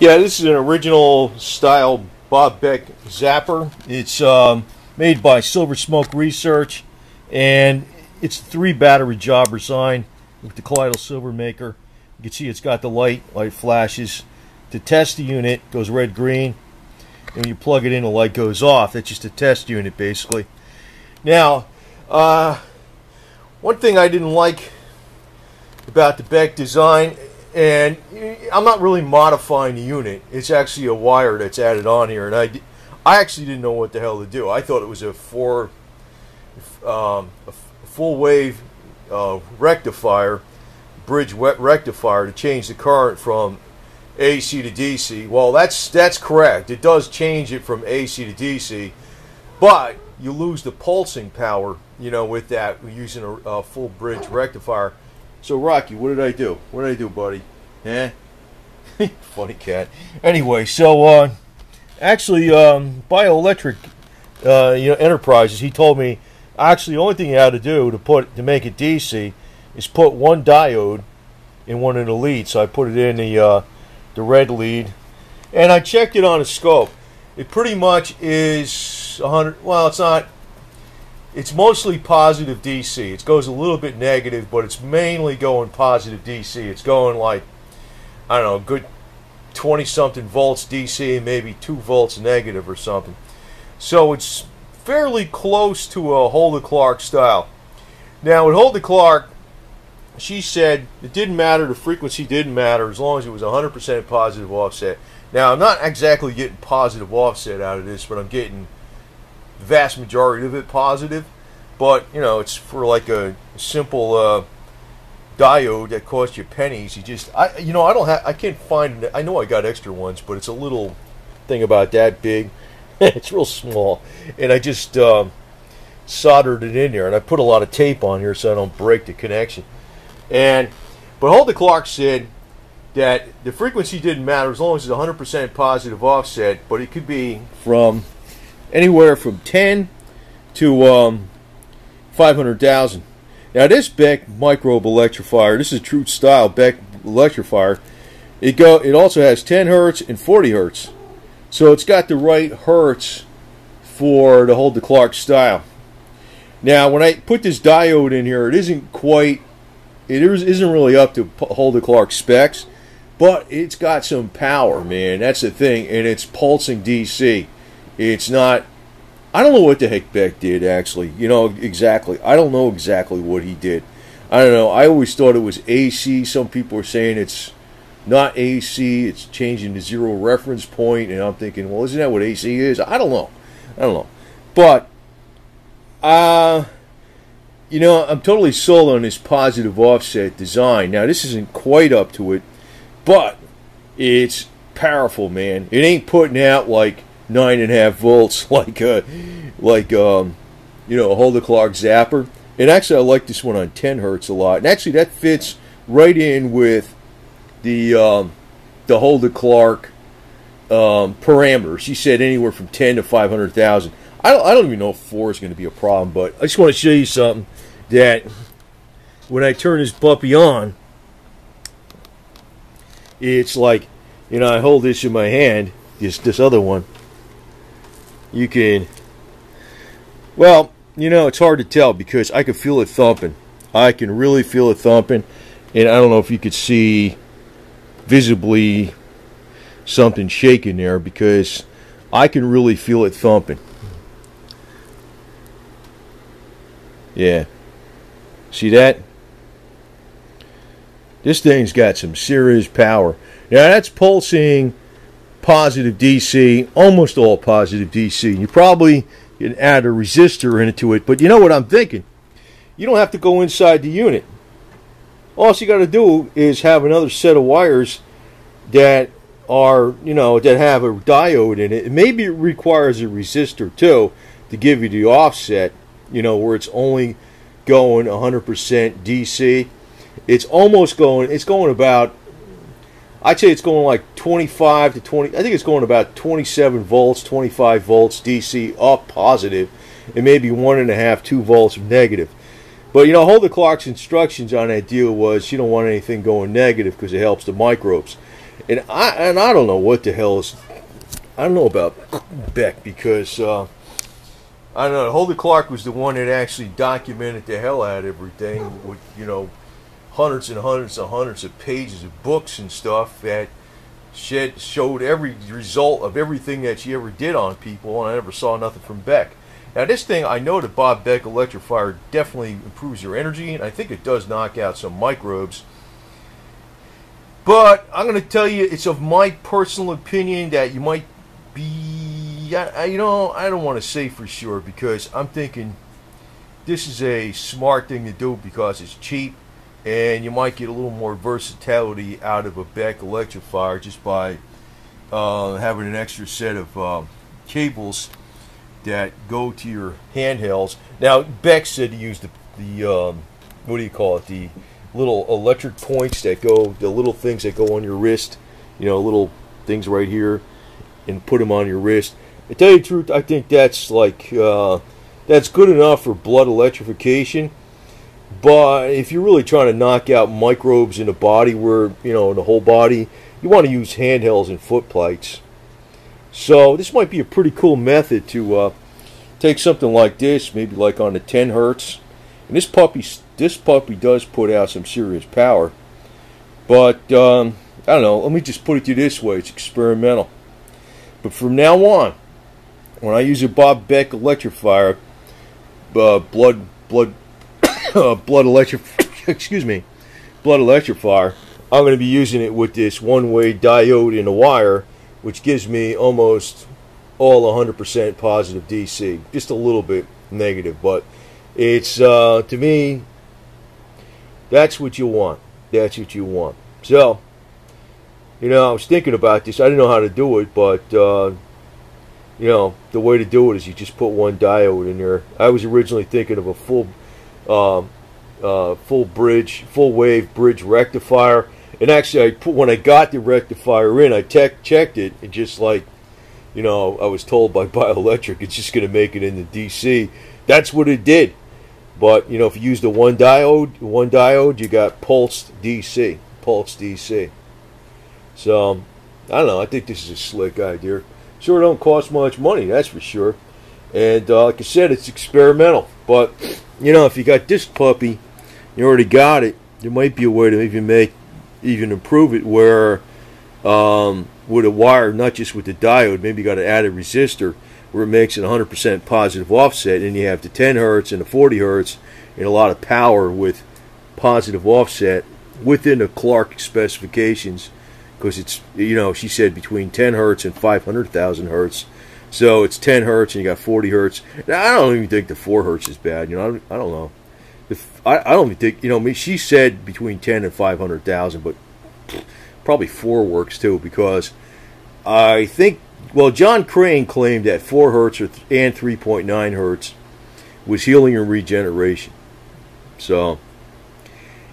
Yeah, this is an original style Bob Beck zapper. It's made by Silver Smoke Research, and it's a 3 battery jobber sign with the colloidal silver maker. You can see it's got the light flashes. To test the unit, it goes red green, and when you plug it in, the light goes off. That's just a test unit, basically. Now, one thing I didn't like about the Beck design, and I'm not really modifying the unit, it's actually a wire that's added on here, and I actually didn't know what the hell to do. I thought it was a full wave rectifier, bridge rectifier, to change the current from AC to DC. Well, that's correct. It does change it from AC to DC, but you lose the pulsing power, with that, using a full bridge rectifier. So, Rocky, what did I do? What did I do, buddy? Eh? Funny cat. Anyway, so actually, Bioelectric, Enterprises, he told me actually the only thing you had to do to make it DC is put one diode in one of the leads. So I put it in the red lead, and I checked it on a scope. It pretty much is 100. Well, it's not. It's mostly positive DC. It goes a little bit negative, but it's mainly going positive DC. It's going like, I don't know, a good 20-something volts DC and maybe 2 volts negative or something. So it's fairly close to a Hulda Clark style. Now with Hulda Clark, she said it didn't matter, the frequency didn't matter as long as it was 100% positive offset. Now I'm not exactly getting positive offset out of this, but I'm getting the vast majority of it positive. But it's for like a simple diode that costs you pennies. I can't find. I know I got extra ones, but it's a little thing about that big. It's real small, and I just soldered it in there, and I put a lot of tape on here so I don't break the connection. But Hulda Clark said that the frequency didn't matter as long as it's 100% positive offset, but it could be from anywhere from 10 to 500,000. Now this Beck microbe electrifier, this is a true style Beck electrifier. It also has 10 hertz and 40 hertz, so it's got the right hertz for the Hulda Clark style. Now when I put this diode in here, it isn't really up to Hulda Clark specs, but it's got some power, man. That's the thing, and it's pulsing DC. It's not. I don't know what the heck Beck did, actually. Exactly. I don't know exactly what he did. I don't know. I always thought it was AC. Some people are saying it's not AC. It's changing to zero reference point. And I'm thinking, well, isn't that what AC is? I don't know. But, I'm totally sold on this positive offset design. Now, this isn't quite up to it, but it's powerful, man. It ain't putting out like 9.5 volts like a Hulda Clark zapper. And actually I like this one on 10 hertz a lot, and actually that fits right in with the Hulda Clark parameters. She said anywhere from 10 to 500,000. I don't even know if 4 is going to be a problem, but I just want to show you something that when I turn this puppy on, it's like, I hold this in my hand, this other one. You can, it's hard to tell because I can feel it thumping. I can really feel it thumping, and I don't know if you could see visibly something shaking there because I can really feel it thumping. Yeah. See that? This thing's got some serious power. Now that's pulsing positive DC, almost all positive DC. You probably can add a resistor into it, but you know what I'm thinking? You don't have to go inside the unit. All you got to do is have another set of wires that are, that have a diode in it. Maybe it requires a resistor too to give you the offset, where it's only going 100% DC. It's going about, I'd say it's going like 25 to 20. I think it's going about 27 volts, 25 volts DC up positive, and maybe 1.5, 2 volts negative. But Hulda Clark's instructions on that deal was you don't want anything going negative because it helps the microbes. And I don't know what the hell is. I don't know about Beck because I don't know. Hulda Clark was the one that actually documented the hell out of everything with, you know, hundreds and hundreds and hundreds of pages of books and stuff that showed every result of everything that she ever did on people, and I never saw nothing from Beck. Now this thing, I know the Bob Beck electrifier definitely improves your energy, and I think it does knock out some microbes. But I'm going to tell you, it's of my personal opinion that you might be, you know, I don't want to say for sure, because I'm thinking this is a smart thing to do because it's cheap, and you might get a little more versatility out of a Beck electrifier just by having an extra set of cables that go to your handhelds. Now Beck said to use the what do you call it, the little electric points that go, the little things that go on your wrist, you know, little things right here, and put them on your wrist. To tell you the truth, I think that's like that's good enough for blood electrification. But if you're really trying to knock out microbes in the body, where, you know, in the whole body, you want to use handhelds and foot plates. So this might be a pretty cool method to take something like this, maybe like on the 10 hertz. And this puppy does put out some serious power. But I don't know. Let me just put it to you this way: it's experimental. But from now on, when I use a Bob Beck electrifier, blood electrifier, I'm going to be using it with this one-way diode in a wire, which gives me almost all 100% positive DC, just a little bit negative, but it's to me, that's what you want. That's what you want. So, you know, I was thinking about this. I didn't know how to do it, but you know, the way to do it is you just put one diode in there. I was originally thinking of a full wave bridge rectifier, and actually when I got the rectifier in, I checked it, and just like, you know, I was told by Bioelectric, it's just going to make it into DC. That's what it did. But, you know, if you use the one diode, you got pulsed DC. So, I don't know. I think this is a slick idea. Sure don't cost much money, that's for sure. And like I said, it's experimental. But, you know, if you got this puppy, you already got it, there might be a way to even improve it where with a wire, not just with the diode, maybe you got to add a resistor where it makes it 100% positive offset, and you have the 10 hertz and the 40 hertz and a lot of power with positive offset within the Clark specifications, because it's, you know, she said between 10 hertz and 500,000 hertz. So it's 10 hertz and you got 40 hertz. Now, I don't even think the 4 hertz is bad. You know, I don't know. I don't even think, you know, she said between 10 and 500,000, but probably 4 works too, because I think, well, John Crane claimed that 4 hertz and 3.9 hertz was healing and regeneration. So,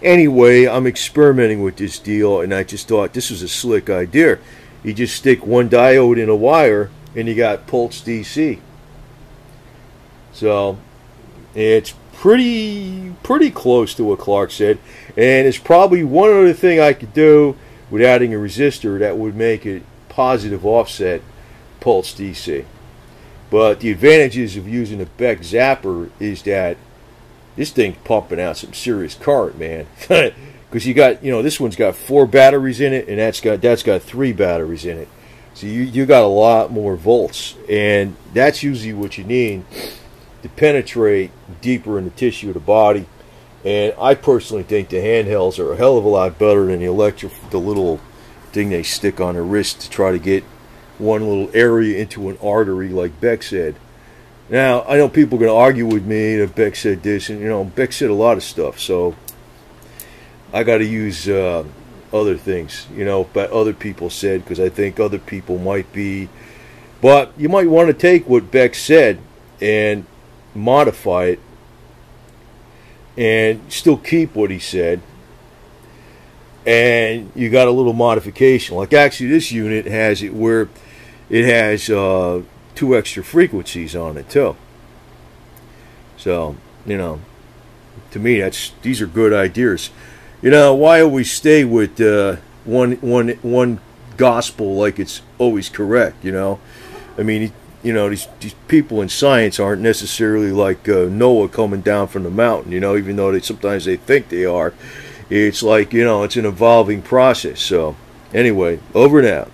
anyway, I'm experimenting with this deal, and I just thought this was a slick idea. You just stick one diode in a wire, and you got pulsed DC. So, it's pretty close to what Clark said, and it's probably one other thing I could do with adding a resistor that would make it positive offset pulse DC. But the advantages of using a Beck Zapper is that this thing's pumping out some serious current, man. Because you got, you know, this one's got 4 batteries in it, and that's got 3 batteries in it. So you got a lot more volts, and that's usually what you need to penetrate deeper in the tissue of the body. And I personally think the handhelds are a hell of a lot better than the little thing they stick on the wrist to try to get one little area into an artery, like Beck said. Now, I know people are going to argue with me that Beck said this, and, you know, Beck said a lot of stuff, so I got to use other things, you know, but other people said, because I think other people might be. But you might want to take what Beck said and modify it and still keep what he said, and you got a little modification. Like, actually, this unit has it where it has 2 extra frequencies on it too. So, you know, to me, these are good ideas. You know, why always stay with one gospel like it's always correct, you know. I mean, you know, these people in science aren't necessarily like Noah coming down from the mountain, you know, even though sometimes they think they are. It's like, you know, it's an evolving process. So anyway, over and out.